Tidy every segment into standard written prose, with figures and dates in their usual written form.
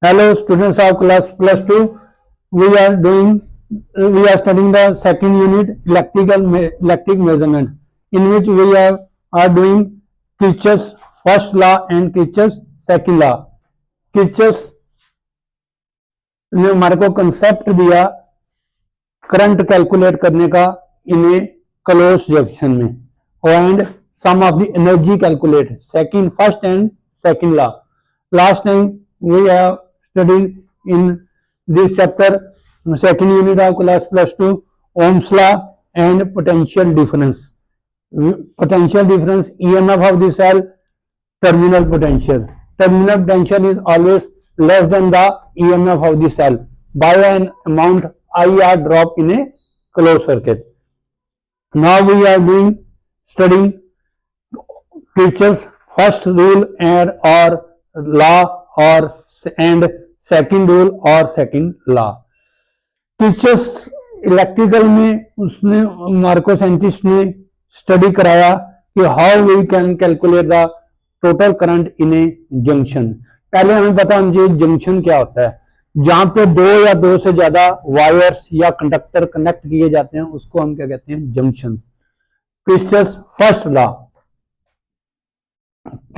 Hello, students of class plus 2. We are doing, we are studying the second unit electric measurement, in which are doing Kirchhoff's first law and Kirchhoff's second law. Kirchhoff ने हमारे को concept दिया current calculate करने का in a close junction में, and sum of the energy calculate second first and second law. Last time we have studied in this chapter second unit of class plus 2 Ohm's law and potential difference. Potential difference, EMF of the cell, terminal potential. Terminal potential is always less than the EMF of the cell by an amount IR drop in a closed circuit. Now we are studying Kirchhoff's first rule or law and second rule or second law. Kirchhoff's electrical में उसने Marco scientist ने study कराया कि how we can calculate the total current in a junction. पहले हमें पता होना चाहिए जंक्शन क्या होता है. जहां पे दो या दो से ज्यादा वायर्स या कंडक्टर कनेक्ट किए जाते हैं उसको हम क्या कहते हैं, junctions. Kirchhoff's first law,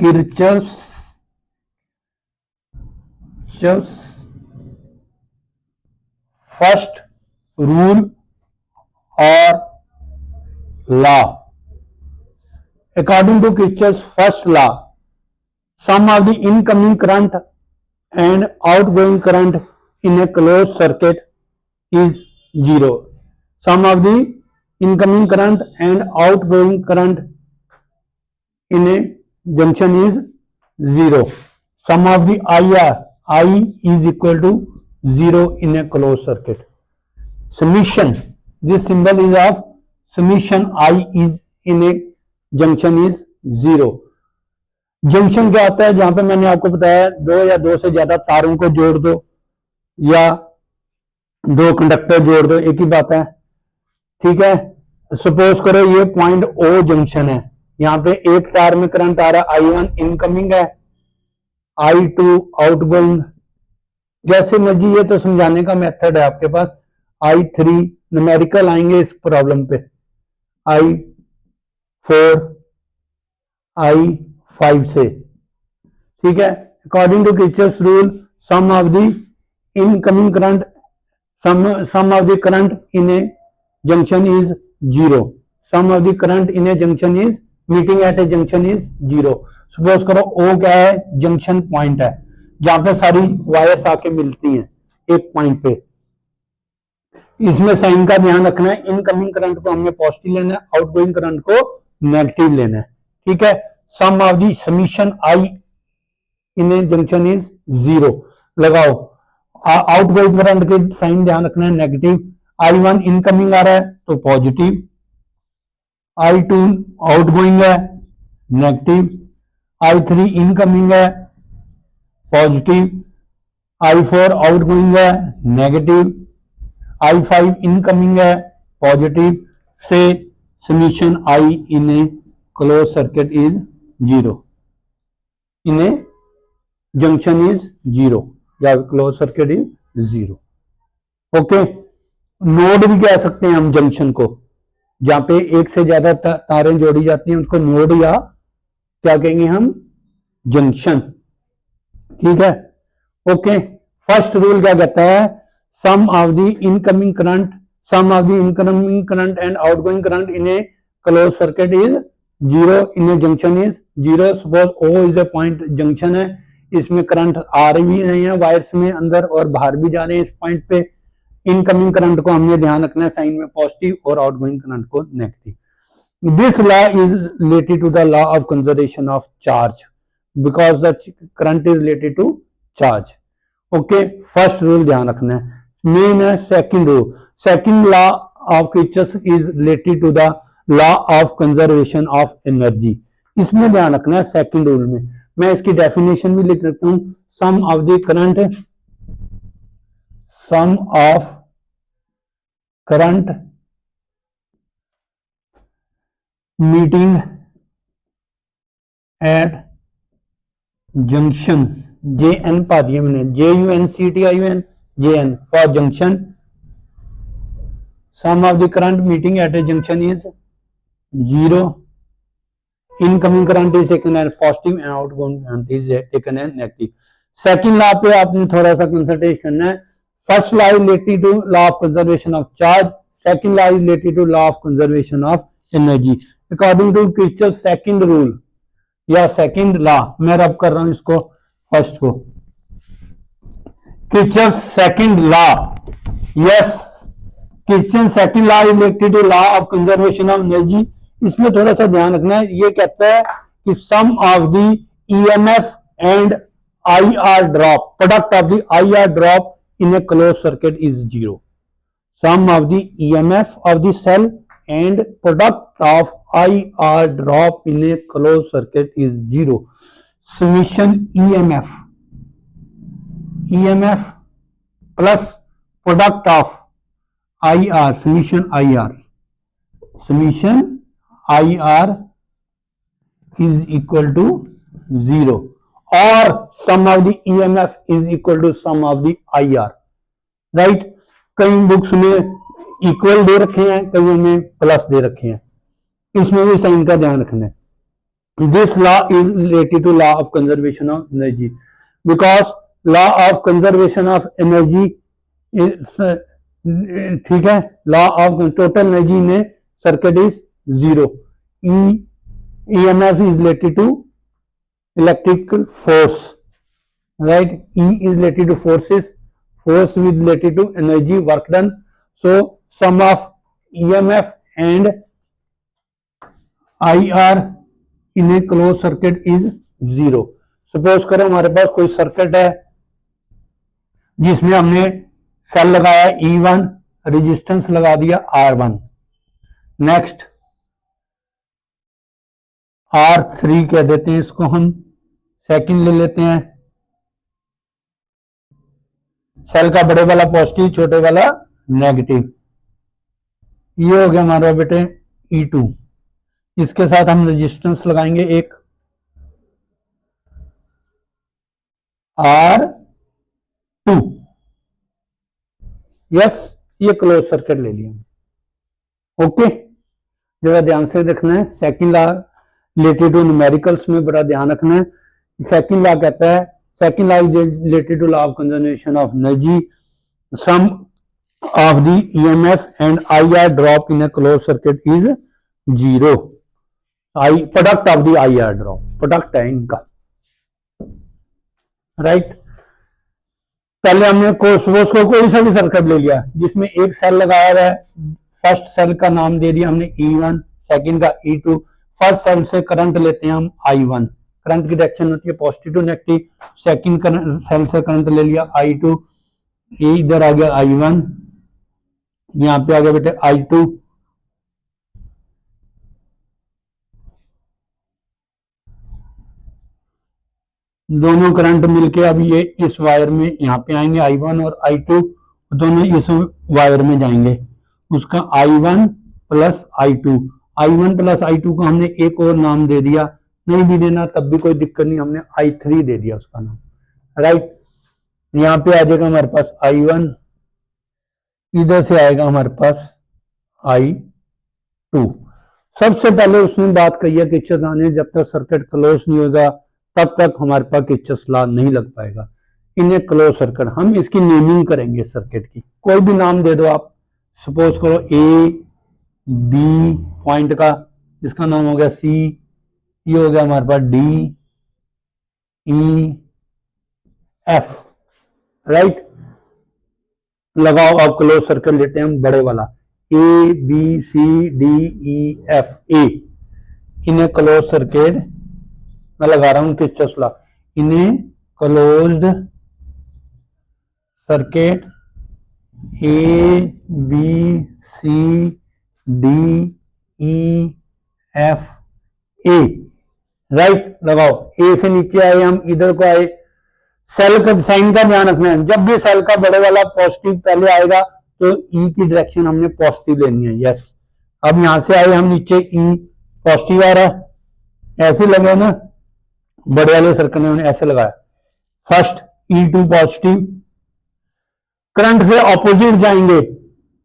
Kirchhoff's first rule or law. According to Kirchhoff's first law, sum of the incoming current and outgoing current in a closed circuit is zero. Sum of the incoming current and outgoing current in a junction is zero. Sum of the I is equal to 0 in a closed circuit. Summation, this symbol is of summation I is in a junction is 0. Junction क्या होता है, जहां पे मैंने आपको बताया दो या दो से ज्यादा तारों को जोड़ दो या दो कंडक्टर जोड़ दो, एक ही बात है. ठीक है, सपोज करो ये पॉइंट ओ जंक्शन है. यहाँ पे एक तार में करंट आ रहा है, I1 इनकमिंग है, I2 आउटगोइंग. जैसे मर्जी, ये तो समझाने का मेथड है आपके पास. I3 न्यूमेरिकल आएंगे इस प्रॉब्लम पे, I4 I5 से. ठीक है, according to Kirchhoff's rule sum of the incoming current sum of the current in a junction is 0. Sum of the current in a junction is meeting at a junction is 0. Suppose करो ओ क्या है, junction point है जहां पे सारी wires आके मिलती हैं एक पॉइंट पे. इसमें साइन का ध्यान रखना है, इनकमिंग करंट को हमने पॉजिटिव लेना है, आउटगोइंग करंट को नेगेटिव लेना है. ठीक है, सम ऑफ द समीशन आई इन ए जंक्शन इज 0 लगाओ. आउटगोइंग करंट के साइन ध्यान रखना है, नेगेटिव. I1 इनकमिंग आ रहा है तो पॉजिटिव, I2 आउटगोइंग है नेगेटिव, I3 इनकमिंग है पॉजिटिव, I4 आउटगोइंग है नेगेटिव, I5 इनकमिंग है पॉजिटिव. से summation I in a close circuit is 0, in a junction is 0 या close circuit is 0. Okay, node भी कह सकते हैं हम जंक्शन को, जहां पे एक से ज्यादा तारें जोड़ी जाती हैं उसको नोड या क्या कहेंगे हम, जंक्शन. ठीक है, ओके. फर्स्ट रूल क्या कहता है, sum of the incoming current and outgoing current in a close circuit is 0 in a junction is 0. Suppose O is a point junction है, इसमें करंट आ रही है वायर्स में अंदर और बाहर भी जा रहे हैं इस पॉइंट पे. इनकमिंग करंट को हमने ध्यान रखना है साइन में पॉजिटिव और आउटगोइंग करंट को negative. This law is related to the law of conservation of charge because the current is related to charge. Okay, first rule ध्यान रखना है. मेन है second rule. Second law of Kirchhoff is related to the law of conservation of energy. इसमें ध्यान रखना है second rule में. मैं इसकी डेफिनेशन भी लिख देता हूं. Sum of the current meeting at junction JN पा दिया मैंने, JUNCTIUN, JN for junction. Sum of the current meeting at a junction is 0. Incoming current is taken as positive and outgoing current is taken as negative. Second law पे आपने थोड़ा सा concentrate करना है. First law is related to law of conservation of charge, second law is related to law of conservation of energy according to Kirchhoff second rule या second law. मैं rub कर रहा हूं इसको फर्स्ट को. Kirchhoff second law, yes, Kirchhoff second law is related to law of conservation of energy. इसमें थोड़ा सा ध्यान रखना है. ये कहता है कि sum of the EMF and IR drop, product of the IR drop in a closed circuit is 0. Sum of the EMF of the cell and product of IR drop in a closed circuit is 0. Summation EMF plus product of IR, summation IR is equal to 0. और sum of the EMF is equal to sum of the IR, right. कई books में equal दे रखे हैं, कई में plus दे रखे हैं. इसमें भी साइन का ध्यान रखना है. This law is related to law of conservation of energy because law of conservation of energy, ठीक है, लॉ ऑफ टोटल एनर्जी में circuit is 0. EMF is related to electrical force, right? E is related to forces, force is related to energy work done. So sum of EMF and IR in a closed circuit is 0. Suppose करो हमारे पास कोई circuit है जिसमें हमने cell लगाया E1, resistance लगा दिया R1, next R3 कह देते हैं इसको, हम सेकंड ले लेते हैं. सेल का बड़े वाला पॉजिटिव, छोटे वाला नेगेटिव. ये हो गया हमारा बेटे E2. इसके साथ हम रेजिस्टेंस लगाएंगे एक R2. यस, ये क्लोज सर्किट ले लिया. ओके, जरा ध्यान से देखना है. Second law related to numericals में बड़ा ध्यान रखना है. सेकंड लॉ कहता है, second law is related to law of conservation of energy. Sum of the EMF and IR drop in a close circuit is 0. Product of the IR drop, product है इनका, right. पहले हमने suppose को कोई सा भी सर्किट ले लिया जिसमें एक सेल लगाया हुआ है. फर्स्ट सेल का नाम दे दिया हमने E1, सेकंड का E2. फर्स्ट सेल से करंट लेते हैं हम I1, करंट की डायरेक्शन होती है positive to negative. Second cell से करंट ले लिया I2, ये इधर आ गया I1, यहां पे आ गया बेटे I2. दोनों करंट मिलके अब ये इस वायर में यहाँ पे आएंगे, I1 और I2 दोनों इस वायर में जाएंगे. उसका I1 plus I2, I1 plus I2 को हमने एक और नाम दे दिया, नहीं भी देना तब भी कोई दिक्कत नहीं, हमने I3 दे दिया उसका नाम, राइट. यहाँ पे आ जाएगा हमारे पास I1, इधर से आएगा हमारे पास I2. सबसे पहले उसने बात कही है किर्चॉफ लॉ ने, जब तक सर्किट क्लोज नहीं होगा तब तक हमारे पास किर्चॉफ लॉ नहीं लग पाएगा. इन्हें क्लोज सर्किट, हम इसकी नेमिंग करेंगे सर्किट की, कोई भी नाम दे दो आप. सपोज करो A, B पॉइंट का, इसका नाम हो गया C, ये हो गया हमारे पास D, E, F, राइट. लगाओ अब क्लोज सर्किट लेते हैं हम बड़े वाला A, B, C, D, E, F, A. इन्हें क्लोज सर्किट मैं लगा रहा हूं किर्चॉफ लॉ. इन्हें closed circuit A, B, C, D, E, F, A, right. लगाओ. A से नीचे आए हम, इधर को आए. सेल का साइन का ध्यान रखना है, जब भी सेल का बड़े वाला पॉजिटिव पहले आएगा तो E की डायरेक्शन हमने पॉजिटिव लेनी है. यस, अब यहां से आए हम नीचे, E पॉजिटिव आ रहा है, ऐसे लगे ना, बड़े वाले सर्कल में हमने ऐसे लगाया. फर्स्ट E2 पॉजिटिव, करंट से ऑपोजिट जाएंगे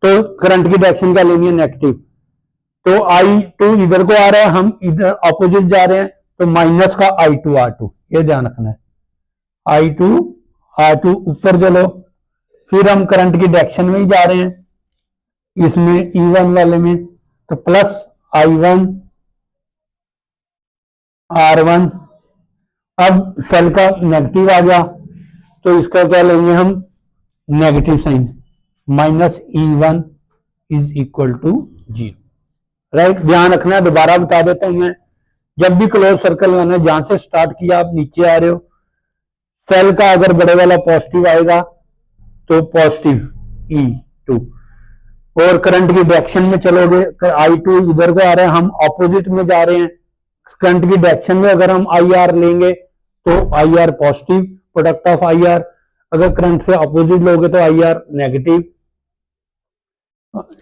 तो करंट की डायरेक्शन क्या लेनी है, नेगेटिव। तो I2 इधर को आ रहा है, हम इधर ऑपोजिट जा रहे हैं, तो माइनस का I2 R2, ये ध्यान रखना है। I2 R2 ऊपर चलो, फिर हम करंट की डायरेक्शन में ही जा रहे हैं इसमें E1 वाले में, तो प्लस I1 R1। अब सेल का नेगेटिव आ गया तो इसका क्या लेंगे हम, negative sign, minus E1 is equal to 0। Right, ध्यान रखना है, दोबारा बता देता हूं मैं। जब भी क्लोज सर्कल बनाना है, जहां से स्टार्ट किया आप नीचे आ रहे हो, सेल का अगर बड़े वाला पॉजिटिव आएगा तो पॉजिटिव E2, और करंट की डायरेक्शन में चलोगे, I2 इधर को आ रहा है, हम ऑपोजिट में जा रहे हैं, करंट की डायरेक्शन में अगर हम IR लेंगे तो IR positive, product of IR। अगर करंट से ऑपोजिट लोगे तो IR नेगेटिव।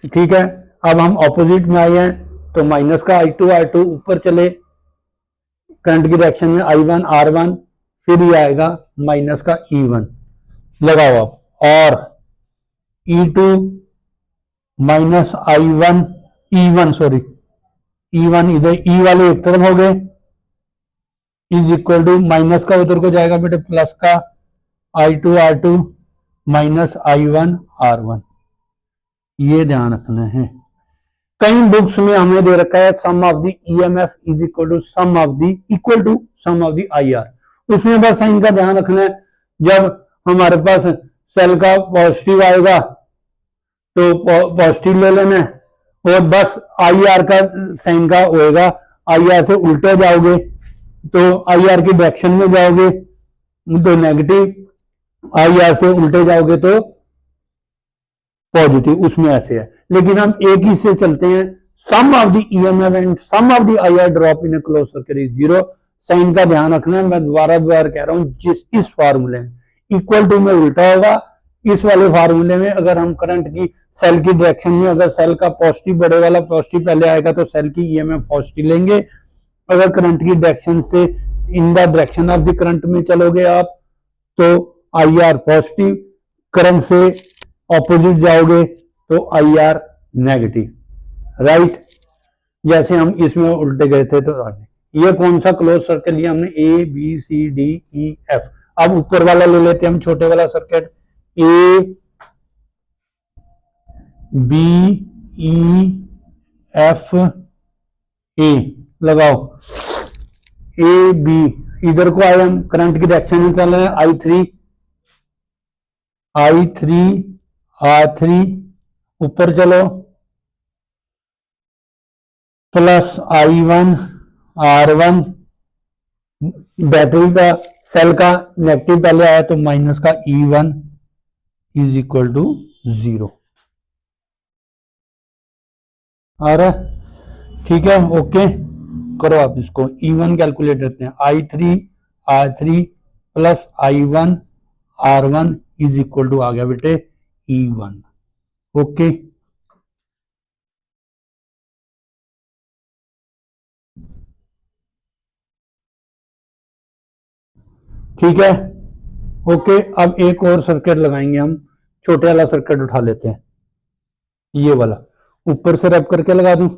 ठीक है, अब हम ऑपोजिट में आए हैं तो माइनस का I2 R2 ऊपर चले, करंट की डायरेक्शन में I1 R1, फिर ये आएगा माइनस का E1। लगाओ आप, और E2 minus I1 E1 sorry E1 इधर E वाले एक तरफ हो गए, इज इक्वल टू माइनस का उधर को जाएगा बेटे, प्लस का I2 R2 minus I1 R1। ये ध्यान रखना है। कई बुक्स में हमें दे रखा है sum of the EMF is equal to sum of the IR, उसमें बस साइन का ध्यान रखना है। जब हमारे पास सेल का पॉजिटिव आएगा तो पॉजिटिव ले लेना है, और बस IR का साइन का होएगा, IR से उल्टे जाओगे तो IR की डायरेक्शन में जाओगे तो नेगेटिव, IR से उल्टे जाओगे तो पॉजिटिव, उसमें ऐसे है। लेकिन हम एक ही से चलते हैं, sum of the EMF and sum of the IR drop in close circuit is 0। Sign का ध्यान रखना है, मैं दोबारा कह रहा हूं, इस फार्मूले में इक्वल टू में उल्टा होगा। इस वाले फार्मूले में अगर हम करंट की सेल की डायरेक्शन में, अगर सेल का पॉजिटिव बड़े वाला पॉजिटिव पहले आएगा तो सेल की EMF पॉजिटिव लेंगे। अगर करंट की डायरेक्शन से in the direction of the current में चलोगे आप तो IR पॉजिटिव, करंट से ऑपोजिट जाओगे तो IR नेगेटिव। राइट, जैसे हम इसमें उल्टे गए थे तो ये कौन सा क्लोज सर्कल लिया हमने, ABCDEF। अब ऊपर वाला ले लेते हैं हम, छोटे वाला सर्किट, ABEFA लगाओ। AB इधर को आए हम, करंट की डायरेक्शन में चल रहे हैं, I3 R3 ऊपर चलो, प्लस I1 R1, बैटरी का सेल का नेगेटिव पहले आया तो माइनस का E1 इज इक्वल टू 0 आ रहा है। ठीक है, ओके करो आप इसको, E1 कैलकुलेट करते हैं, I3 R3 plus I1 R1 is equal to आ गया बेटे E1। ओके, ठीक है, ओके। अब एक और सर्किट लगाएंगे हम, छोटे वाला सर्किट उठा लेते हैं, ये वाला ऊपर से रब करके लगा दूं,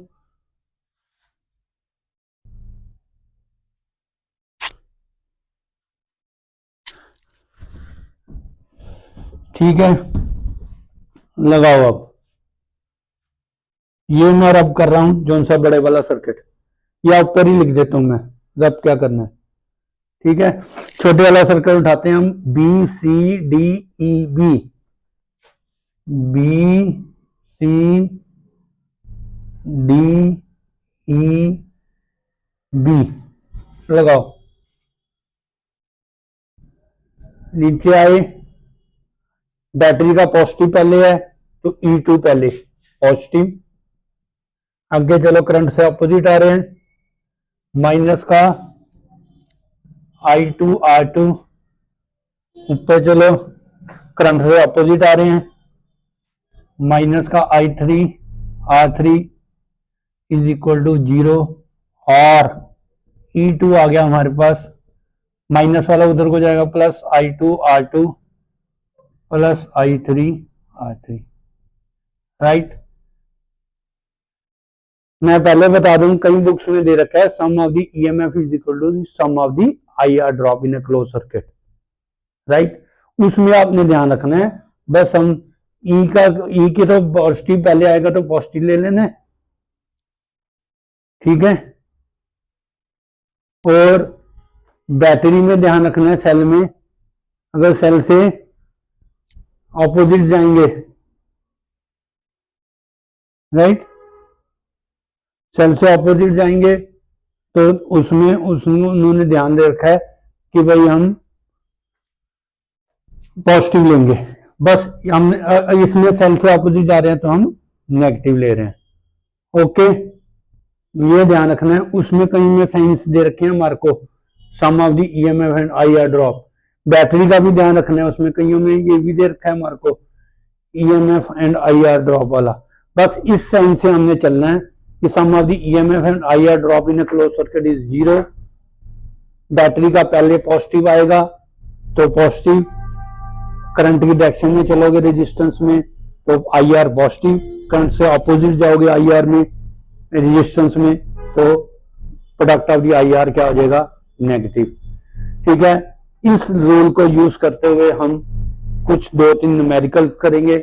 ठीक है, लगाओ। अब ये मैं रब कर रहा हूं, जो सा बड़े वाला सर्किट, या ऊपर ही लिख देता हूं मैं रब क्या करना है। ठीक है, छोटे वाला सर्किट उठाते हैं हम, BCDEB, BCDEB लगाओ। नीचे आए, बैटरी का पॉजिटिव पहले है तो E2 पहले पॉजिटिव, आगे चलो, करंट से अपोजिट आ रहे हैं, माइनस का I2 R2 ऊपर चलो, करंट से अपोजिट आ रहे हैं, माइनस का I3 R3 is equal to 0, और E2 आ गया हमारे पास माइनस वाला उधर को जाएगा, plus I2R2 plus I3R3, right. मैं पहले बता दूं, कई बुक्स में दे रखा है sum of the EMF is equal to sum of the IR drop in a close circuit, right. उसमें आपने ध्यान रखना है, बस हम ई के तो पॉजिटिव पहले आएगा तो पॉजिटिव ले लेना है, ठीक है। और बैटरी में ध्यान रखना है, सेल में अगर सेल से ऑपोजिट जाएंगे, राइट, सेल से ऑपोजिट जाएंगे तो उसमें उन्होंने ध्यान दे रखा है कि भाई हम पॉजिटिव लेंगे, बस हम इसमें सेल से ऑपोजिट जा रहे हैं तो हम नेगेटिव ले रहे हैं, ओके। ये ध्यान रखना है। उसमें कहीं में साइंस दे रखे हैं हमारे को, sum of the EMF and IR drop. Battery का भी ध्यान रखना है, उसमें कईयों में ये भी दे रखा है हमारे को ईएमएफ एंड आईआर ड्रॉप वाला। बस इस साइंस से हमने चलना है कि sum of the EMF and IR drop in a close circuit is 0। Battery का पहले पॉजिटिव आएगा तो पॉजिटिव, करंट की डायरेक्शन में चलोगे रेजिस्टेंस में तो आईआर पॉजिटिव, करंट से ऑपोजिट जाओगे आईआर में रेजिस्टेंस में तो प्रोडक्ट ऑफ द आईआर क्या हो जाएगा, नेगेटिव, ठीक है। इस रूल को यूज करते हुए हम कुछ 2-3 न्यूमेरिकल करेंगे,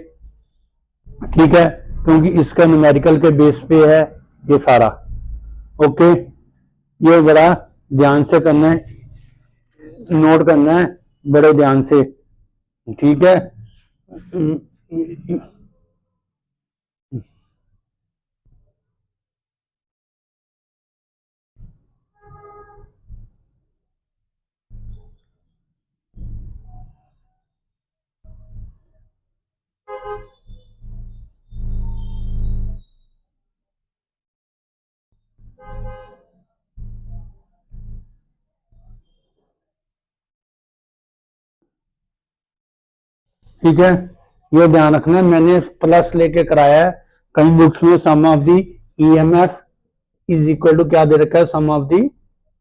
ठीक है, क्योंकि इसका न्यूमेरिकल के बेस पे है ये सारा, ओके। ये बड़ा ध्यान से करना है, नोट करना है बड़े ध्यान से, ठीक है। ठीक है, ये ध्यान रखना है, मैंने प्लस लेके कराया है। कई बुक्स में sum of the EMF is equal to क्या दे रखा है, sum of the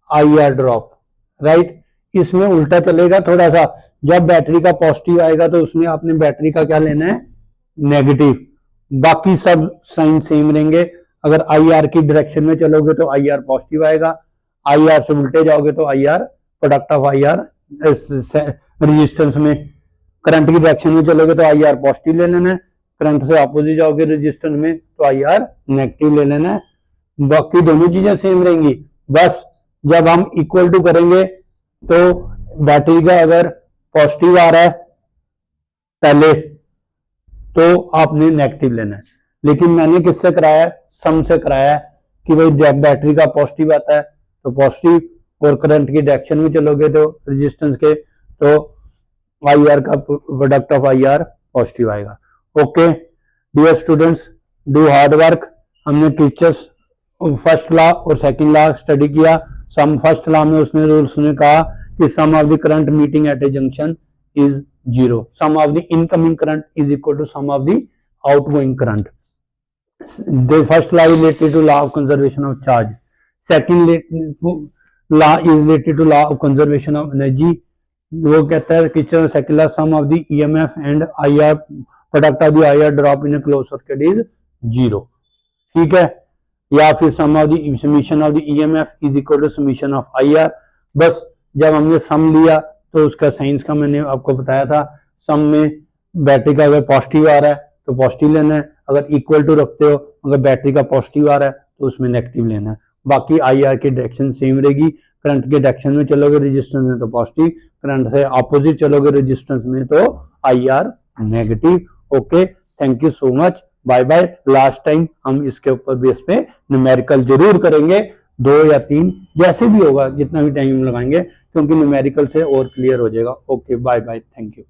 IR drop, right. इसमें उल्टा चलेगा थोड़ा सा, जब बैटरी का पॉजिटिव आएगा तो उसमें आपने बैटरी का क्या लेना है, नेगेटिव। बाकी सब साइन सेम रहेंगे। अगर आईआर की डायरेक्शन में चलोगे तो आईआर पॉजिटिव आएगा, आईआर से उल्टे जाओगे तो IR, product of IR resistance में, करंट की डायरेक्शन में चलोगे तो आईआर पॉजिटिव ले लेना है, करंट से ऑपोजिट जाओगे रेजिस्टेंस में तो आईआर नेगेटिव ले लेना है। बाकी दोनों चीजें सेम रहेंगी, बस जब हम इक्वल टू करेंगे तो बैटरी का अगर पॉजिटिव आ रहा है पहले तो आपने नेगेटिव लेना है। लेकिन मैंने किससे कराया है, सम से कराया है कि भाई जब बैटरी का पॉजिटिव आता है तो पॉजिटिव, और करंट की डायरेक्शन में चलोगे तो रेजिस्टेंस के तो आईआर का प्रोडक्ट ऑफ आईआर पॉजिटिव आएगा, okay. Dear students, do hard work. हमने टीचर्स फर्स्ट लॉ और सेकंड लॉ स्टडी किया। सम फर्स्ट लॉ में उसने रूल्स ने कहा कि sum of the current meeting at a junction is 0, sum of the incoming current is equal to sum of the outgoing current. The first law is related to law of conservation of charge. Second law is related to law of conservation of energy. वो कहता है कि second law sum of the EMF and IR product of the IR drop in a closed circuit is 0, ठीक है। या फिर sum of the summation of the EMF is equal to summation of IR। बस जब हमने सम लिया तो उसका साइंस का मैंने आपको बताया था, सम में बैटरी का अगर पॉजिटिव आ रहा है तो पॉजिटिव लेना है, अगर इक्वल टू रखते हो अगर बैटरी का पॉजिटिव आ रहा है तो उसमें नेगेटिव लेना है। बाकी आईआर की डायरेक्शन सेम रहेगी, करंट के डायरेक्शन में चलोगे रेजिस्टेंस में तो पॉजिटिव, करंट से ऑपोजिट चलोगे रेजिस्टेंस में तो IR negative, okay. Thank you so much, bye bye. Last time हम इसके ऊपर बेस पे न्यूमेरिकल जरूर करेंगे, 2 या 3 जैसे भी होगा, जितना भी टाइम लगाएंगे, क्योंकि न्यूमेरिकल से और क्लियर हो जाएगा। Okay, bye bye, thank you.